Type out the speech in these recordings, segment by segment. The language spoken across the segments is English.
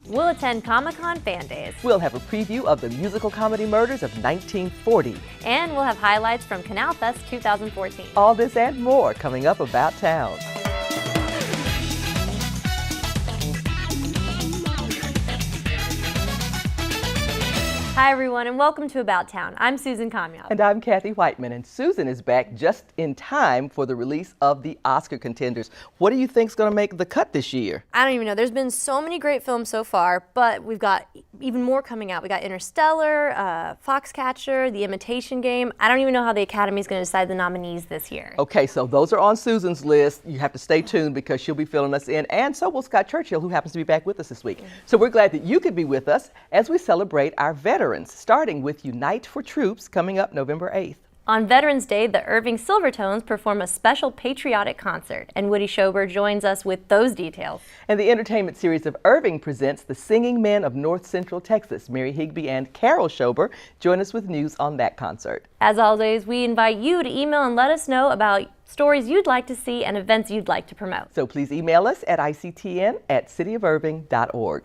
We'll attend ComicCon Fan Days. We'll have a preview of the musical comedy murders of 1940. And we'll have highlights from Canal Fest 2014. All this and more coming up About Town. Hi everyone, and welcome to About Town. I'm Susan Comyab. And I'm Kathy Whiteman, and Susan is back just in time for the release of the Oscar contenders. What do you think's going to make the cut this year? I don't even know. There's been so many great films so far, but we've got even more coming out. We got Interstellar, Foxcatcher, The Imitation Game. I don't even know how the Academy is going to decide the nominees this year. Okay, so those are on Susan's list. You have to stay tuned because she'll be filling us in, and so will Scott Churchill, who happens to be back with us this week. So we're glad that you could be with us as we celebrate our veterans, starting with Unite for Troops coming up November 8th. On Veterans Day, the Irving Silvertones perform a special patriotic concert, and Woody Schober joins us with those details. And the Entertainment Series of Irving presents the Singing Men of North Central Texas. Mary Higby and Carol Schober join us with news on that concert. As always, we invite you to email and let us know about stories you'd like to see and events you'd like to promote. So please email us at ictn@cityofirving.org.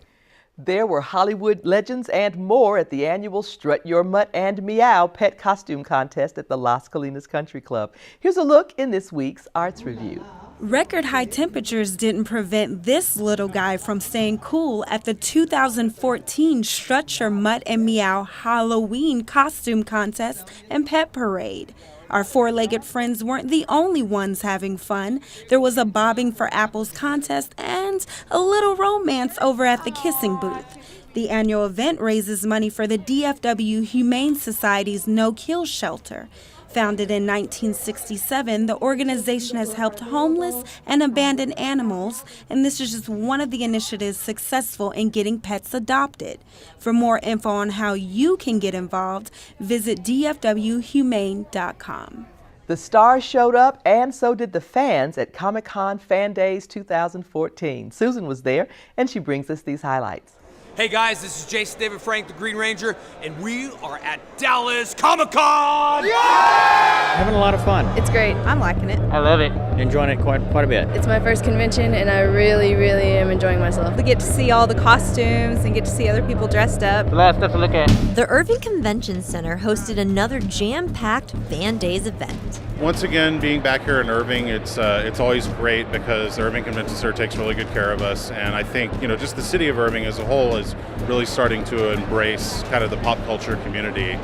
There were Hollywood legends and more at the annual Strut Your Mutt and Meow pet costume contest at the Las Colinas Country Club. Here's a look in this week's Arts Review. Record high temperatures didn't prevent this little guy from staying cool at the 2014 Strut Your Mutt and Meow Halloween costume contest and pet parade. Our four-legged friends weren't the only ones having fun. There was a bobbing for apples contest and a little romance over at the kissing booth. The annual event raises money for the DFW Humane Society's no-kill shelter. Founded in 1967, the organization has helped homeless and abandoned animals, and this is just one of the initiatives successful in getting pets adopted. For more info on how you can get involved, visit dfwhumane.com. The stars showed up, and so did the fans at ComicCon Fan Days 2014. Susan was there, and she brings us these highlights. Hey guys, this is Jason David Frank, the Green Ranger, and we are at Dallas Comic-Con! Yeah! Having a lot of fun. It's great. I'm liking it. I love it. Enjoying it quite a bit. It's my first convention, and I really am enjoying myself. We get to see all the costumes and get to see other people dressed up. A lot of stuff to look at. The Irving Convention Center hosted another jam-packed Fan Days event. Once again, being back here in Irving, it's always great because the Irving Convention Center takes really good care of us, and I think just the city of Irving as a whole is really starting to embrace kind of the pop culture community.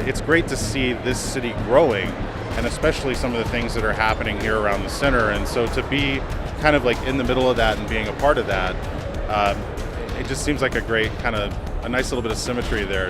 It's great to see this city growing, and especially some of the things that are happening here around the center. And so to be kind of like in the middle of that and being a part of that, it just seems like a great kind of a nice little bit of symmetry there.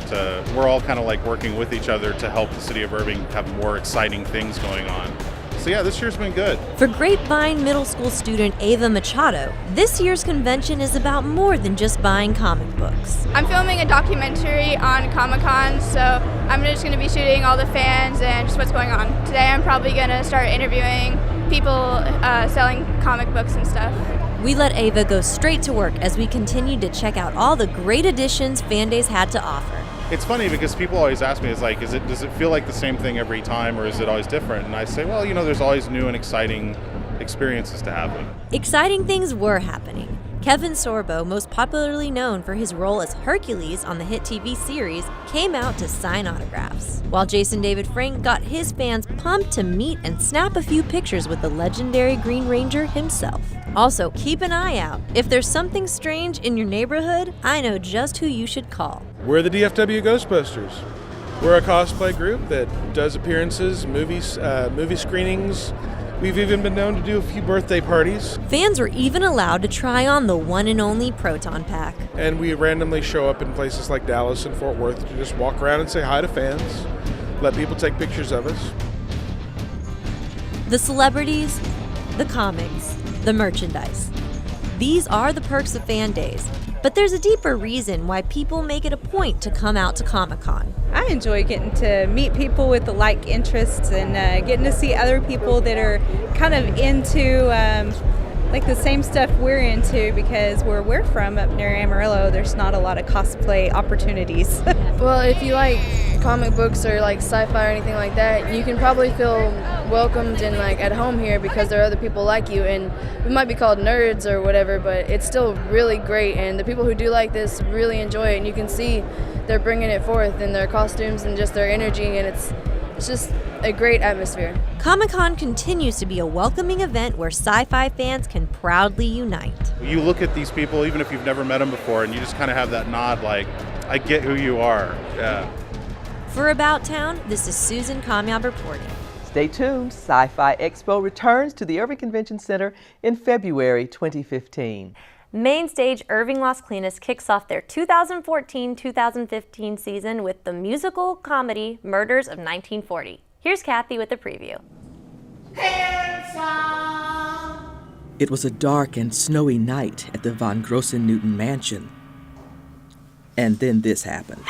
We're all kind of like working with each other to help the city of Irving have more exciting things going on. So yeah, this year's been good. For Grapevine Middle School student Ava Machado, this year's convention is about more than just buying comic books. I'm filming a documentary on Comic-Con, so I'm just going to be shooting all the fans and just what's going on. Today I'm probably going to start interviewing people selling comic books and stuff. We let Ava go straight to work as we continued to check out all the great additions Fan Days had to offer. It's funny because people always ask me, does it feel like the same thing every time, or is it always different? And I say, well, there's always new and exciting experiences to happen. Exciting things were happening. Kevin Sorbo, most popularly known for his role as Hercules on the hit TV series, came out to sign autographs, while Jason David Frank got his fans pumped to meet and snap a few pictures with the legendary Green Ranger himself. Also, keep an eye out. If there's something strange in your neighborhood, I know just who you should call. We're the DFW Ghostbusters. We're a cosplay group that does appearances, movie screenings. We've even been known to do a few birthday parties. Fans were even allowed to try on the one and only Proton Pack. And we randomly show up in places like Dallas and Fort Worth to just walk around and say hi to fans, let people take pictures of us. The celebrities, the comics, the merchandise. These are the perks of Fan Days. But there's a deeper reason why people make it a point to come out to Comic-Con. I enjoy getting to meet people with the like interests and getting to see other people that are kind of into like the same stuff we're into, because where we're from up near Amarillo, there's not a lot of cosplay opportunities. Well, if you like comic books or like sci-fi or anything like that, you can probably feel welcomed and like at home here because there are other people like you, and we might be called nerds or whatever, but it's still really great, and the people who do like this really enjoy it, and you can see they're bringing it forth in their costumes and just their energy, and it's just a great atmosphere. Comic-Con continues to be a welcoming event where sci-fi fans can proudly unite. You look at these people, even if you've never met them before, and you just kind of have that nod like, I get who you are. Yeah. For About Towne, this is Susan Kamyab reporting. Stay tuned. Sci-Fi Expo returns to the Irving Convention Center in February 2015. MainStage Irving Las Colinas kicks off their 2014-2015 season with the musical comedy Murders of 1940. Here's Kathy with a preview. It was a dark and snowy night at the Von Grossen-Newton mansion. And then this happened.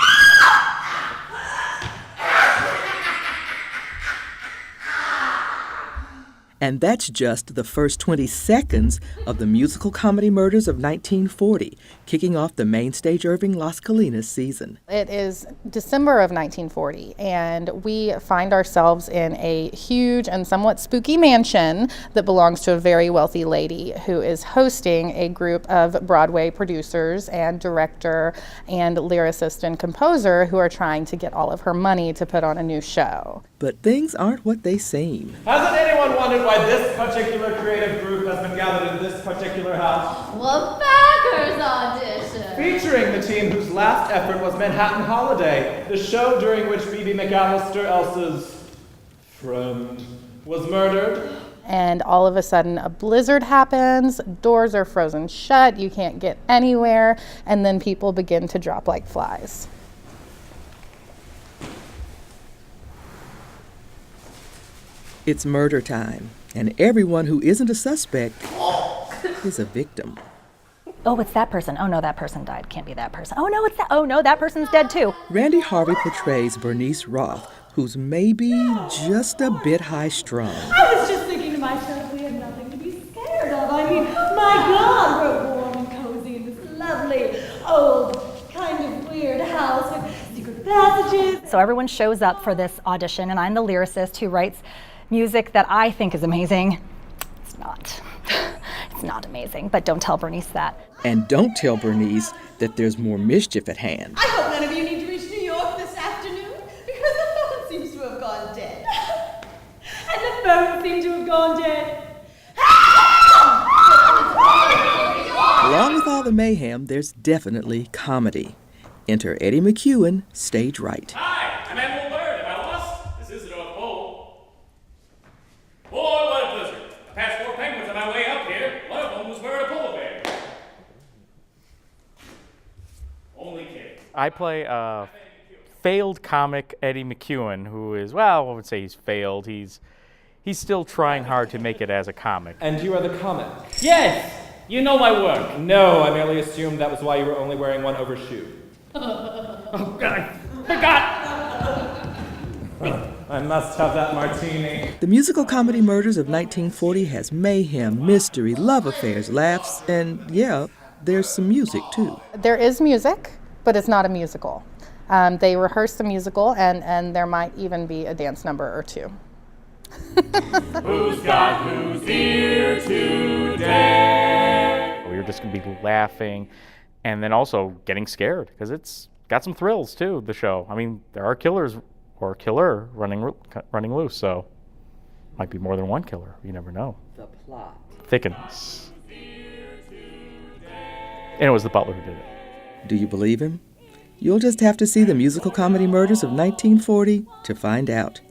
And that's just the first 20 seconds of the musical comedy Murders of 1940, kicking off the MainStage Irving Las Colinas season. It is December of 1940, and we find ourselves in a huge and somewhat spooky mansion that belongs to a very wealthy lady who is hosting a group of Broadway producers and director and lyricist and composer who are trying to get all of her money to put on a new show. But things aren't what they seem. Hasn't anyone wondered why this particular creative group has been gathered in this particular house? Well, Backers Audition! Featuring the team whose last effort was Manhattan Holiday, the show during which Phoebe McAllister, Elsa's friend, was murdered. And all of a sudden a blizzard happens, doors are frozen shut, you can't get anywhere, and then people begin to drop like flies. It's murder time, and everyone who isn't a suspect is a victim. Oh, it's that person. Oh, no, that person died. Can't be that person. Oh, no, it's that. Oh, no, that person's dead, too. Randy Harvey portrays Bernice Roth, who's maybe just a bit high-strung. I was just thinking to myself, we have nothing to be scared of. I mean, my God, we're warm and cozy in this lovely, old, kind of weird house with secret passages. So everyone shows up for this audition, and I'm the lyricist who writes music that I think is amazing. It's not. It's not amazing, but don't tell Bernice that. And don't tell Bernice that there's more mischief at hand. I hope none of you need to reach New York this afternoon, because the phone seems to have gone dead. And the phone seems to have gone dead. Along with all the mayhem, there's definitely comedy. Enter Eddie McEwen, stage right. Hi, I'm Admiral Byrd. Am I lost? This is the North Pole. Boy, what a blizzard. I passed 4 penguins on my way up here. One of them was wearing a polar bear. Only kidding. I play failed comic Eddie McEwen, who is, well, I would say he's failed. He's still trying hard to make it as a comic. And you are the comic? Yes, you know my work. No, I merely assumed that was why you were only wearing one overshoe. Oh, God, I forgot. I must have that martini. The musical comedy Murders of 1940 has mayhem, mystery, love affairs, laughs, and yeah, there's some music too. There is music, but it's not a musical. They rehearse the musical, and there might even be a dance number or two. Who's got who's here today? We're just going to be laughing and then also getting scared because it's got some thrills too, the show. I mean, there are killers or a killer running loose, so might be more than one killer. You never know. The plot thickens. And it was the butler who did it. Do you believe him? You'll just have to see the musical comedy Murders of 1940 to find out.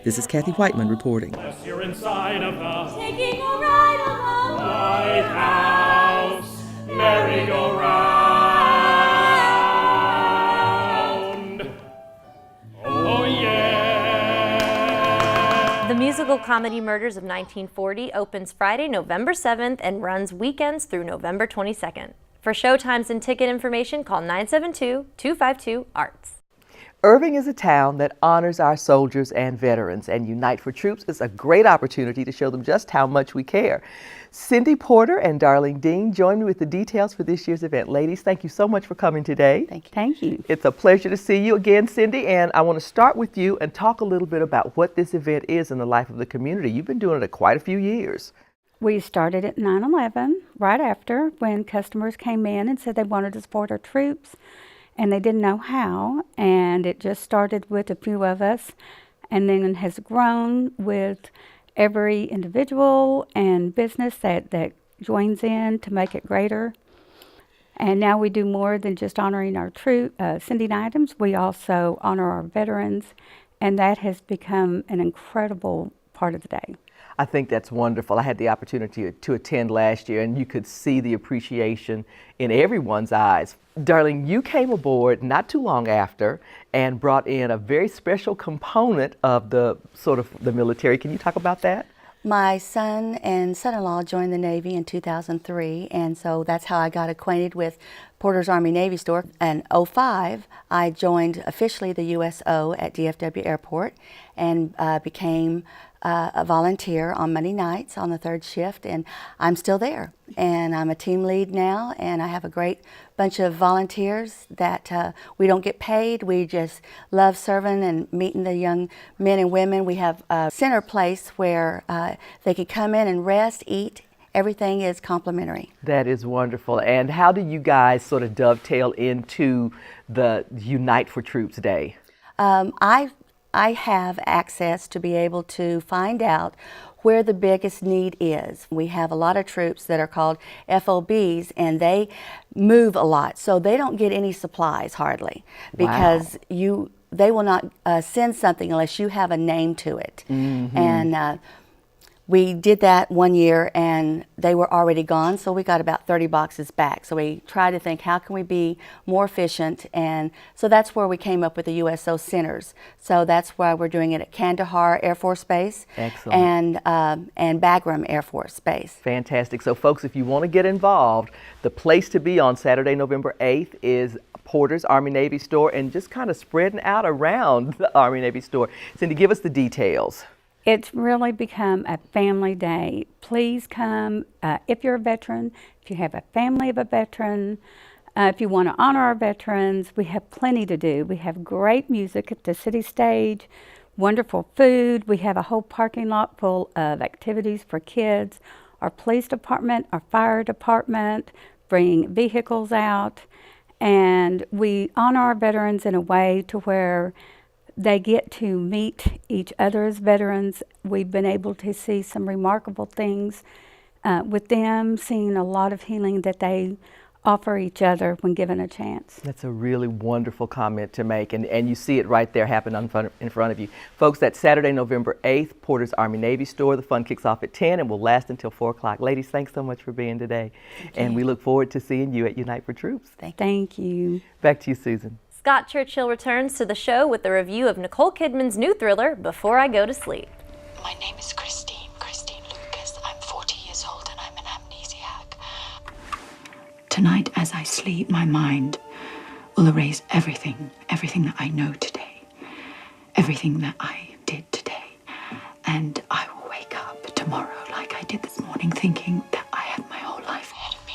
This is Kathy Whiteman reporting. You're inside of the Taking a ride on the White House merry-go-round. Oh, yeah. The musical comedy Murders of 1940 opens Friday, November 7th and runs weekends through November 22nd. For showtimes and ticket information, call 972-252-ARTS. Irving is a town that honors our soldiers and veterans, and Unite for Troops is a great opportunity to show them just how much we care. Cindy Porter and Darlene Dean join me with the details for this year's event. Ladies, thank you so much for coming today. Thank you. Thank you. It's a pleasure to see you again, Cindy, and I want to start with you and talk a little bit about what this event is in the life of the community. You've been doing it quite a few years. We started at 9/11, right after, when customers came in and said they wanted to support our troops, and they didn't know how, and it just started with a few of us, and then has grown with every individual and business that joins in to make it greater. And now we do more than just honoring our sending items. We also honor our veterans, and that has become an incredible part of the day. I think that's wonderful. I had the opportunity to attend last year, and you could see the appreciation in everyone's eyes. Darling, you came aboard not too long after and brought in a very special component of the military. Can you talk about that? My son and son-in-law joined the Navy in 2003, and so that's how I got acquainted with Porter's Army Navy Store. In 2005, I joined officially the USO at DFW Airport and became a volunteer on Monday nights on the 3rd shift, and I'm still there. And I'm a team lead now, and I have a great bunch of volunteers that we don't get paid. We just love serving and meeting the young men and women. We have a center place where they can come in and rest, eat. Everything is complimentary. That is wonderful. And how do you guys sort of dovetail into the Unite for Troops Day? I have access to be able to find out where the biggest need is. We have a lot of troops that are called FOBs, and they move a lot, so they don't get any supplies hardly, because they will not send something unless you have a name to it. Mm-hmm. And we did that one year, and they were already gone, so we got about 30 boxes back. So we tried to think, how can we be more efficient? And so that's where we came up with the USO centers. So that's why we're doing it at Kandahar Air Force Base. Excellent. And Bagram Air Force Base. Fantastic. So folks, if you want to get involved, the place to be on Saturday, November 8th is Porter's Army Navy Store, and just kind of spreading out around the Army Navy Store. Cindy, give us the details. It's really become a family day. Please come if you're a veteran, if you have a family of a veteran, if you want to honor our veterans. We have plenty to do. We have great music at the city stage, wonderful food. We have a whole parking lot full of activities for kids. Our police department, our fire department bring vehicles out, and we honor our veterans in a way to where they get to meet each other as veterans. We've been able to see some remarkable things with them, seeing a lot of healing that they offer each other when given a chance. That's a really wonderful comment to make, and you see it right there happen in front of you. Folks, that's Saturday, November 8th, Porter's Army Navy Store. The fun kicks off at 10 and will last until 4 o'clock. Ladies, thanks so much for being today. And we look forward to seeing you at Unite for Troops. Thank you. Back to you, Susan. Scott Churchill returns to the show with a review of Nicole Kidman's new thriller, Before I Go to Sleep. My name is Christine Lucas. I'm 40 years old and I'm an amnesiac. Tonight, as I sleep, my mind will erase everything that I know today, everything that I did today. And I will wake up tomorrow like I did this morning, thinking that I have my whole life ahead of me.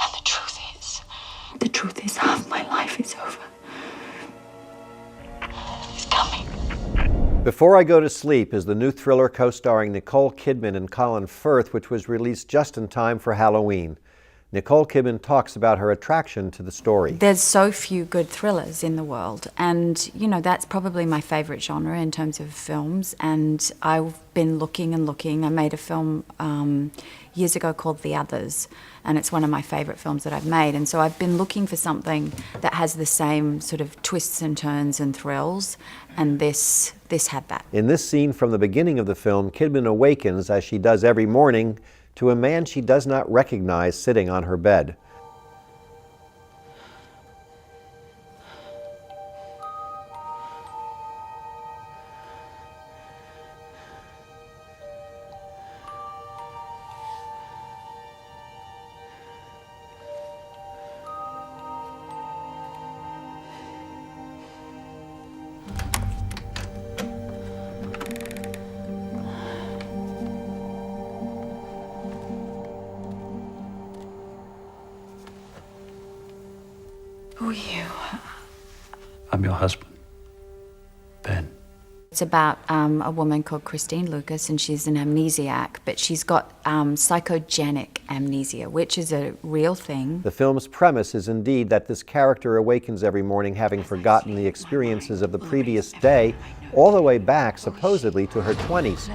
And the truth is half my life is over. It's coming. Before I Go to Sleep is the new thriller co-starring Nicole Kidman and Colin Firth, which was released just in time for Halloween. Nicole Kidman talks about her attraction to the story. There's so few good thrillers in the world, and that's probably my favorite genre in terms of films, and I've been looking and looking. I made a film years ago called The Others, and it's one of my favorite films that I've made, and so I've been looking for something that has the same sort of twists and turns and thrills, and this had that. In this scene from the beginning of the film, Kidman awakens, as she does every morning, to a man she does not recognize sitting on her bed. Who are you? I'm your husband, Ben. It's about a woman called Christine Lucas, and she's an amnesiac, but she's got psychogenic amnesia, which is a real thing. The film's premise is indeed that this character awakens every morning having forgotten the experiences of the previous day, all the way back, supposedly, to her 20s.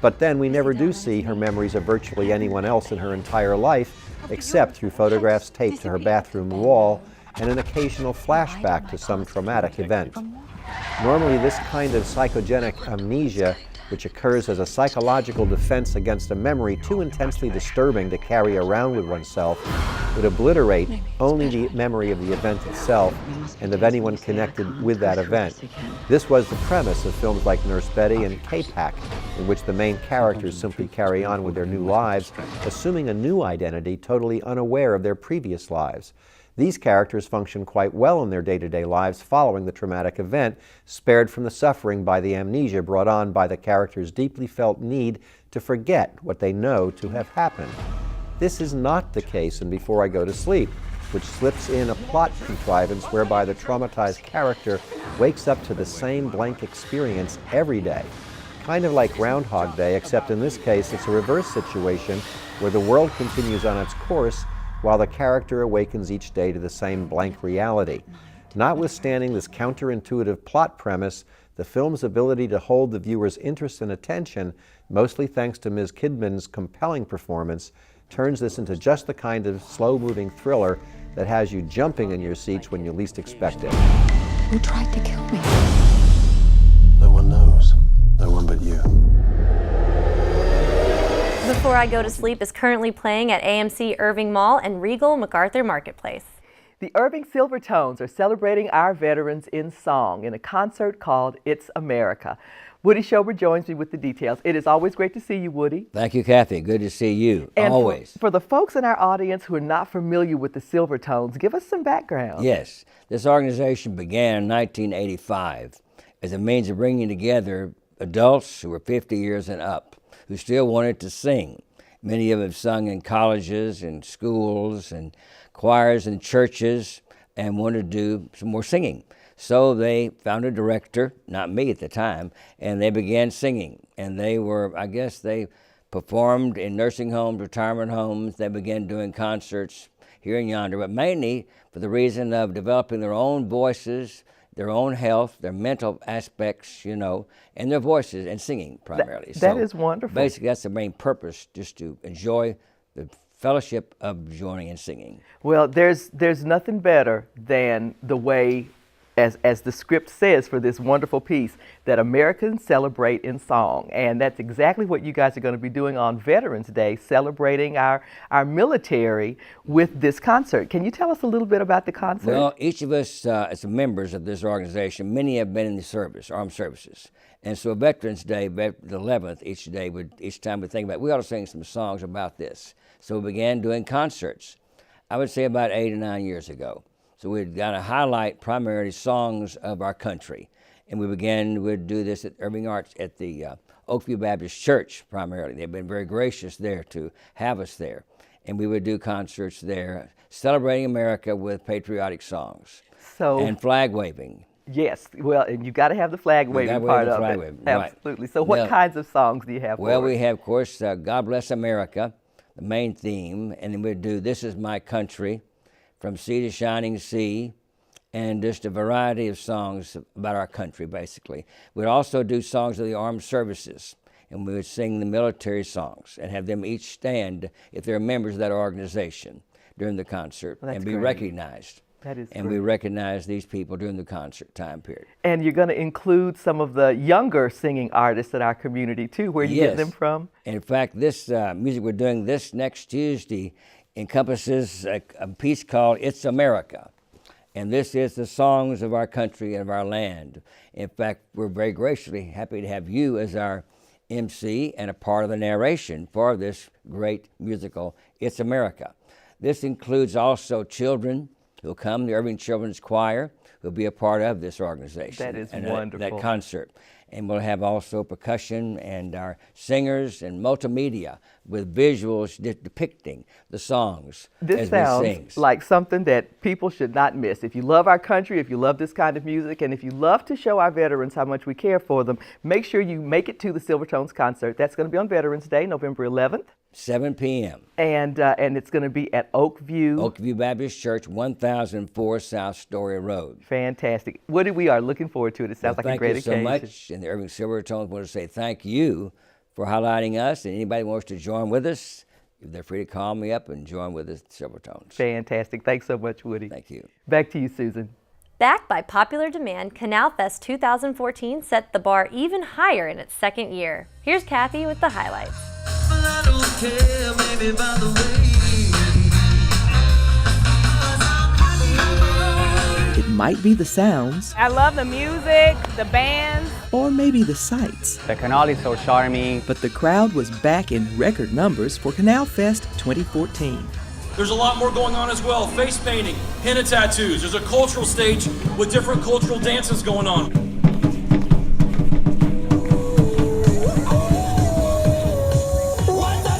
But then we never do see her memories of virtually anyone else in her entire life, except through photographs taped to her bathroom wall and an occasional flashback to some traumatic event. Normally, this kind of psychogenic amnesia, which occurs as a psychological defense against a memory too intensely disturbing to carry around with oneself, would obliterate only the memory of the event itself and of anyone connected with that event. This was the premise of films like Nurse Betty and K-Pac, in which the main characters simply carry on with their new lives, assuming a new identity, totally unaware of their previous lives. These characters function quite well in their day-to-day lives following the traumatic event, spared from the suffering by the amnesia brought on by the characters' deeply felt need to forget what they know to have happened. This is not the case in Before I Go to Sleep, which slips in a plot contrivance whereby the traumatized character wakes up to the same blank experience every day. Kind of like Groundhog Day, except in this case it's a reverse situation where the world continues on its course while the character awakens each day to the same blank reality. Notwithstanding this counterintuitive plot premise, the film's ability to hold the viewer's interest and attention, mostly thanks to Ms. Kidman's compelling performance, turns this into just the kind of slow-moving thriller that has you jumping in your seats when you least expect it. Who tried to kill me? No one knows. No one but you. Before I Go to Sleep is currently playing at AMC Irving Mall and Regal MacArthur Marketplace. The Irving Silvertones are celebrating our veterans in song in a concert called It's America. Woody Schober joins me with the details. It is always great to see you, Woody. Thank you, Kathy. Good to see you, And always. For the folks in our audience who are not familiar with the Silvertones, give us some background. Yes, this organization began in 1985 as a means of bringing together adults who were 50 years and up, who still wanted to sing. Many of them have sung in colleges and schools and choirs and churches and wanted to do some more singing. So they found a director, not me at the time, and they began singing. And they were, I guess they performed in nursing homes, retirement homes. They began doing concerts here and yonder, but mainly for the reason of developing their own voices, their own health, their mental aspects, you know, and their voices, and singing primarily. That is wonderful. Basically, that's the main purpose, just to enjoy the fellowship of joining and singing. Well, there's nothing better than the way, as the script says for this wonderful piece, that Americans celebrate in song. And that's exactly what you guys are going to be doing on Veterans Day, celebrating our military with this concert. Can you tell us a little bit about the concert? Well, each of us, as members of this organization, many have been in the service, armed services. And so Veterans Day, the 11th, each time we think about it, we ought to sing some songs about this. So we began doing concerts, I would say about 8 or 9 years ago. So we'd got to highlight primarily songs of our country. And we'd do this at Irving Arts at the Oakview Baptist Church primarily. They've been very gracious there to have us there. And we would do concerts there, celebrating America with patriotic songs and flag waving. Yes, well, and you got to have the flag waving part of it. Absolutely. So what kinds of songs do you have for us? Well, we have, of course, God Bless America, the main theme, and then we'd do This Is My Country, From Sea to Shining Sea, and just a variety of songs about our country, basically. We'd also do songs of the armed services, and we would sing the military songs and have them each stand if they're members of that organization during the concert and be recognized. That is and great. we recognize these people during the concert time period. And you're going to include some of the younger singing artists in our community, too. Where do you get them from? In fact, this music we're doing this next Tuesday encompasses a piece called It's America. And this is the songs of our country and of our land. In fact, we're very graciously happy to have you as our MC and a part of the narration for this great musical, It's America. This includes also children, who'll come. The Irving Children's Choir will be a part of this organization. That is and wonderful. That concert. And we'll have also percussion and our singers and multimedia with visuals depicting the songs This as sounds we sing. like something that people should not miss. If you love our country, if you love this kind of music, and if you love to show our veterans how much we care for them, make sure you make it to the Silvertones concert. That's going to be on Veterans Day, November 11th. 7 p.m. And it's going to be at Oakview Baptist Church, 1004 South Story Road. Fantastic. Woody, we are looking forward to it. It sounds like a great occasion. Thank you so much. And the Irving Silvertones want to say thank you for highlighting us. And anybody who wants to join with us, they're free to call me up and join with us at Silvertones. Fantastic. Thanks so much, Woody. Thank you. Back to you, Susan. Backed by popular demand, Canal Fest 2014 set the bar even higher in its second year. Here's Kathy with the highlights. It might be the sounds, I love the music, the bands. or maybe the sights. The canal is so charming. But the crowd was back in record numbers for Canal Fest 2014. There's a lot more going on as well. Face painting, henna tattoos. There's a cultural stage with different cultural dances going on.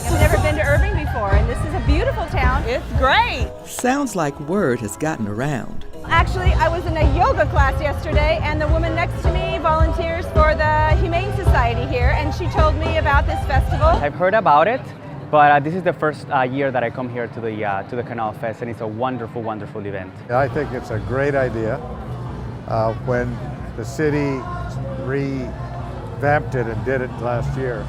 I've never been to Irving before, and this is a beautiful town. It's great. Sounds like word has gotten around. Actually, I was in a yoga class yesterday, and the woman next to me volunteers for the Humane Society here, and she told me about this festival. I've heard about it, but this is the first year that I come here to the Canal Fest, and it's a wonderful, wonderful event. I think it's a great idea. When the city revamped it and did it last year,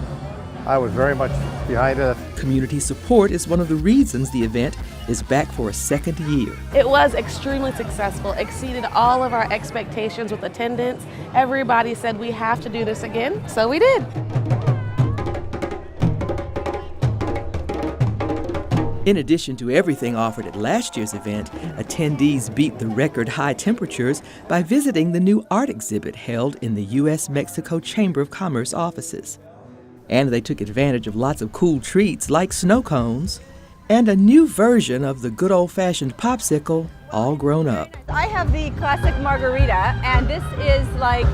I was very much behind it. Community support is one of the reasons the event is back for a second year. It was extremely successful, exceeded all of our expectations with attendance. Everybody said we have to do this again, so we did. In addition to everything offered at last year's event, attendees beat the record high temperatures by visiting the new art exhibit held in the U.S.-Mexico Chamber of Commerce offices. And they took advantage of lots of cool treats like snow cones and a new version of the good old-fashioned popsicle, all grown up. I have the classic margarita, and this is like,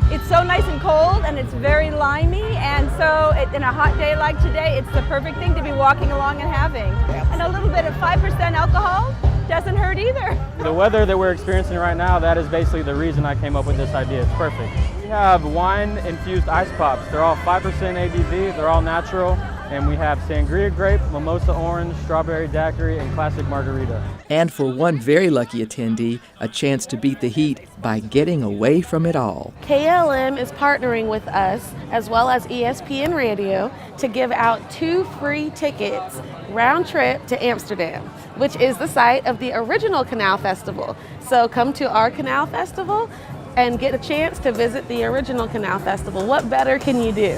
it's so nice and cold, and it's very limey, and so in a hot day like today, it's the perfect thing to be walking along and having. And a little bit of 5% alcohol doesn't hurt either. The weather that we're experiencing right now, that is basically the reason I came up with this idea. It's perfect. We have wine-infused ice pops. They're all 5% ABV, they're all natural, and we have sangria grape, mimosa orange, strawberry daiquiri, and classic margarita. And for one very lucky attendee, a chance to beat the heat by getting away from it all. KLM is partnering with us, as well as ESPN Radio, to give out 2 free tickets round trip to Amsterdam, which is the site of the original Canal Festival. So come to our Canal Festival and get a chance to visit the original Canal Festival. What better can you do?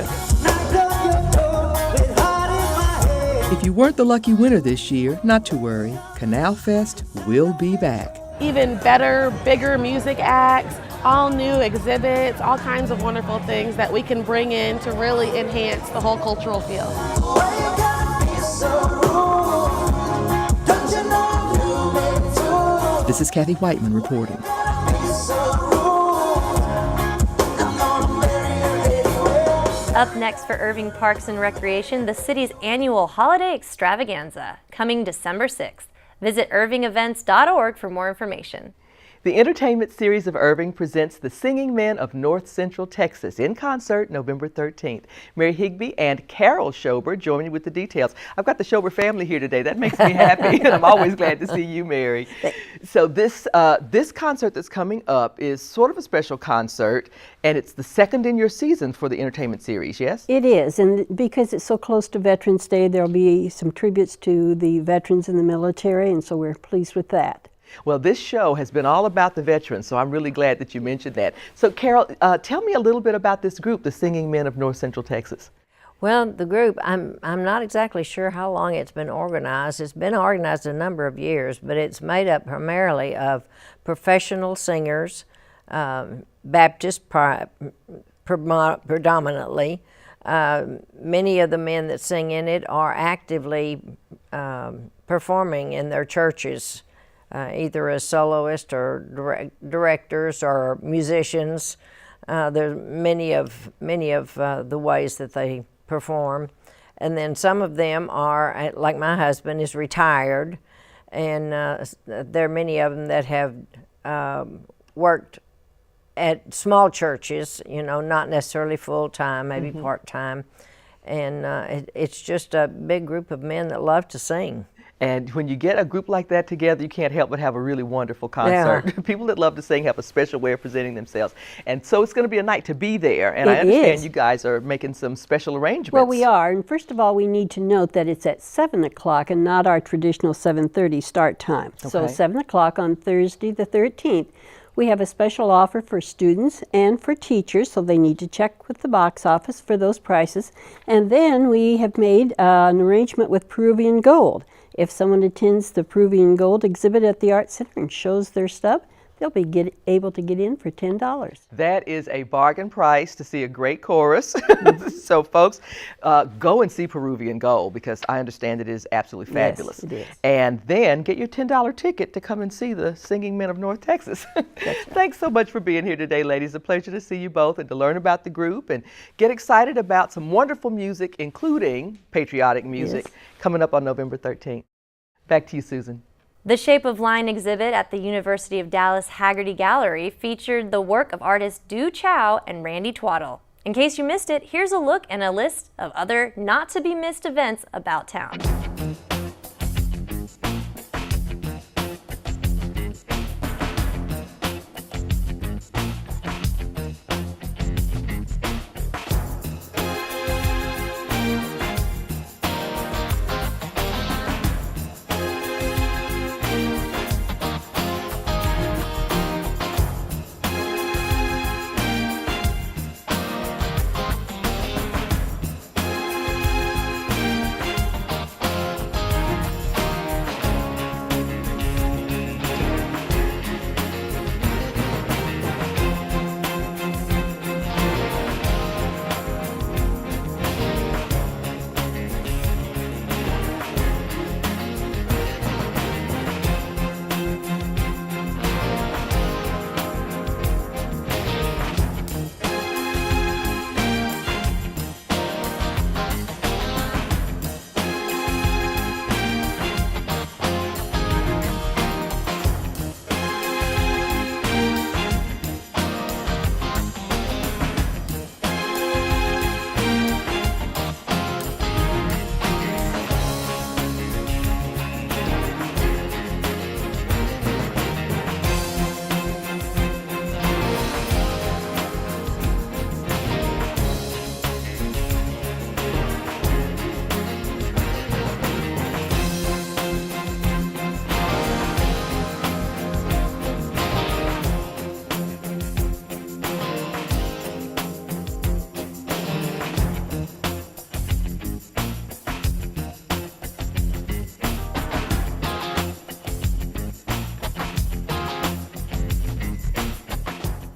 If you weren't the lucky winner this year, not to worry. Canal Fest will be back. Even better, bigger music acts, all new exhibits, all kinds of wonderful things that we can bring in to really enhance the whole cultural field. This is Kathy Whiteman reporting. Up next for Irving Parks and Recreation, the city's annual holiday extravaganza, coming December 6th. Visit irvingevents.org for more information. The Entertainment Series of Irving presents the Singing Men of North Central Texas in concert November 13th. Mary Higbee and Carol Schober join me with the details. I've got the Schober family here today. That makes me happy, and I'm always glad to see you, Mary. So this concert that's coming up is sort of a special concert, and it's the second in your season for the Entertainment Series, yes? It is, and because it's so close to Veterans Day, there'll be some tributes to the veterans in the military, and so we're pleased with that. Well, this show has been all about the veterans, so I'm really glad that you mentioned that. So, Carol, tell me a little bit about this group, the Singing Men of North Central Texas. Well, the group, I'm not exactly sure how long it's been organized. It's been organized a number of years, but it's made up primarily of professional singers, Baptist predominantly. Many of the men that sing in it are actively performing in their churches either as soloists or directors or musicians. There's many of the ways that they perform. And then some of them are, like my husband is retired, and there are many of them that have worked at small churches, you know, not necessarily full-time, maybe part-time. And it's just a big group of men that love to sing. And when you get a group like that together, you can't help but have a really wonderful concert. Yeah. People that love to sing have a special way of presenting themselves. And so it's going to be a night to be there. And I understand you guys are making some special arrangements. Well, we are. And first of all, we need to note that it's at 7 o'clock and not our traditional 7:30 start time. Okay. So 7 o'clock on Thursday the 13th. We have a special offer for students and for teachers, so they need to check with the box office for those prices. And then we have made an arrangement with Peruvian Gold. If someone attends the Peruvian Gold exhibit at the Art Center and shows their stub, they'll be able to get in for $10. That is a bargain price to see a great chorus. So folks, go and see Peruvian Gold, because I understand it is absolutely fabulous. Yes, it is. And then get your $10 ticket to come and see the Singing Men of North Texas. Right. Thanks so much for being here today, ladies. A pleasure to see you both and to learn about the group and get excited about some wonderful music, including patriotic music, coming up on November 13th. Back to you, Susan. The Shape of Line exhibit at the University of Dallas Haggerty Gallery featured the work of artists Du Chow and Randy Twaddle. In case you missed it, here's a look and a list of other not-to-be-missed events about town.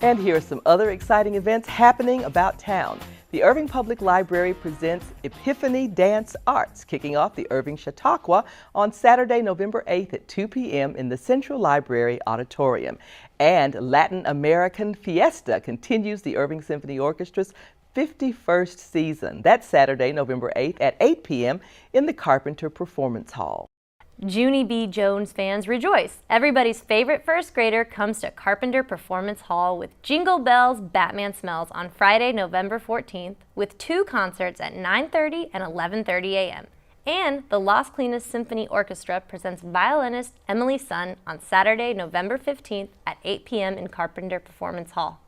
And here are some other exciting events happening about town. The Irving Public Library presents Epiphany Dance Arts, kicking off the Irving Chautauqua on Saturday, November 8th at 2 p.m. in the Central Library Auditorium. And Latin American Fiesta continues the Irving Symphony Orchestra's 51st season. That's Saturday, November 8th at 8 p.m. in the Carpenter Performance Hall. Junie B. Jones fans rejoice. Everybody's favorite first grader comes to Carpenter Performance Hall with Jingle Bells, Batman Smells on Friday, November 14th, with 2 concerts at 9:30 and 11:30 a.m. And the Las Colinas Symphony Orchestra presents violinist Emily Sun on Saturday, November 15th at 8 p.m. in Carpenter Performance Hall.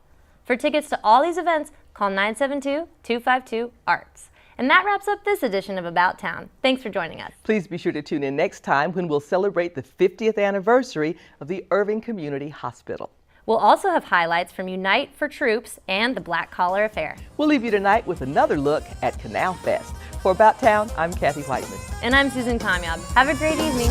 For tickets to all these events, call 972-252-ARTS. And that wraps up this edition of About Town. Thanks for joining us. Please be sure to tune in next time when we'll celebrate the 50th anniversary of the Irving Community Hospital. We'll also have highlights from Unite for Troops and the Black Collar Affair. We'll leave you tonight with another look at Canal Fest. For About Town, I'm Kathy Whiteman. And I'm Susan Tomyab. Have a great evening.